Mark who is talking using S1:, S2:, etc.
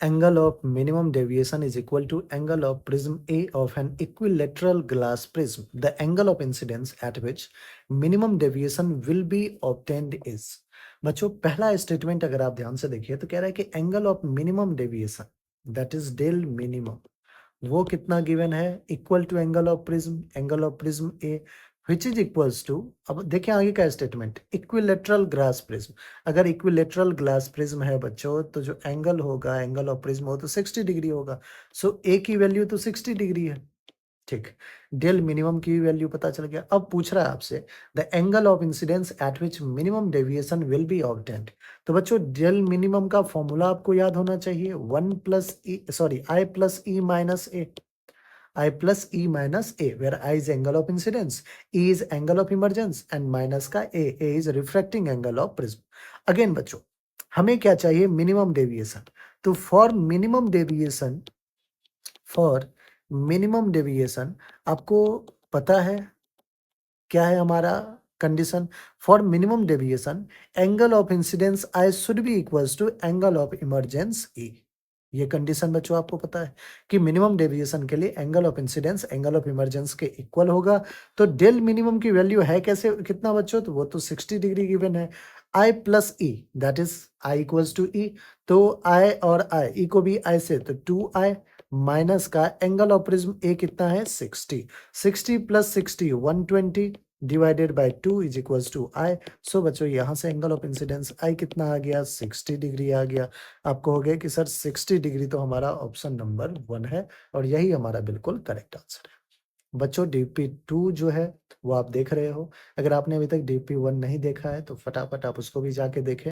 S1: Angle of minimum deviation is equal to angle of prism A of an equilateral glass prism. The angle of incidence at which minimum deviation will be obtained is. बच्चों पहला statement अगर आप ध्यान से देखिए तो कह रहा है कि angle of minimum deviation that is del minimum वो कितना गिवन है equal to angle of prism A which is equals to. अब देखिए आगे का स्टेटमेंट इक्विलेटरल ग्लास प्रिज्म। अगर इक्विलेटरल ग्लास प्रिज्म है बच्चों तो जो एंगल होगा एंगल ऑफ प्रिज्म हो तो 60 डिग्री होगा। सो ए की वैल्यू तो 60 डिग्री है। ठीक। डेल मिनिमम की वैल्यू पता चल गया। अब पूछ रहा है आपसे the angle of incidence at which minimum deviation will be obtained. तो बच्चों डेल मिनिमम का फॉर्मूला आपको याद होना चाहिए one plus E sorry I plus E minus A. I plus E minus A, where I is angle of incidence, E is angle of emergence and minus का A is refracting angle of prism. Again बच्चों हमें क्या चाहिए minimum deviation. तो for minimum deviation आपको पता है क्या है हमारा condition. For minimum deviation angle of incidence i should be equals to angle of emergence e. ये कंडीशन बच्चों आपको पता है कि मिनिमम डेविएशन के लिए angle of incidence angle of emergence के इक्वल होगा। तो डेल मिनिमम की वैल्यू है कैसे कितना बच्चों, तो वो तो 60 डिग्री गिवन है। I plus e that is i equals to e. तो आई और आई ई को भी आई से तो 2i माइनस का एंगल ऑफ प्रिज्म ए कितना है 60। 60 प्लस 60 120 divided by 2 is equals to i. So बच्चों यहाँ से एंगल ऑफ इंसिडेंस आई कितना आ गया 60 डिग्री आ गया। आपको हो गया कि सर 60 डिग्री तो हमारा ऑप्शन नंबर 1 है और यही हमारा बिल्कुल करेक्ट आंसर है। बच्चों DP2 जो है वो आप देख रहे हो। अगर आपने अभी तक DP1 नहीं देखा है तो फटाफट आप उसको भी जाके देखें।